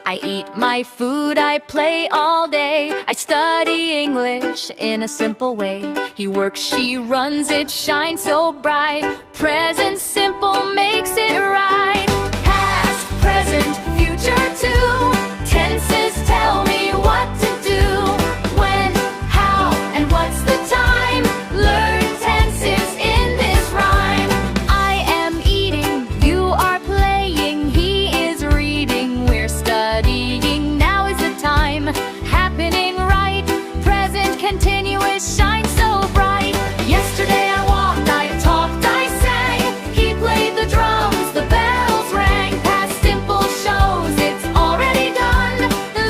I eat my food, I play all day. I study English in a simple way. He works, she runs, it shines so bright. Present simple makes it right. Past, present, future too. Tenses tell me what to do. When, how, and what's the time? Learn tenses in this rhyme. I am eating, you are playing. He is reading, we're studying. Now is the time, happening right. Present, continuous, shine so bright. Yesterday I walked, I talked, I sang. He played the drums, the bells rang. Past simple shows it's already done.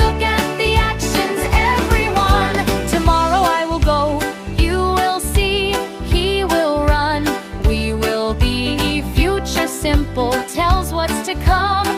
Look at the actions, everyone. Tomorrow I will go, you will see. He will run, we will be. Future simple tells what's to come.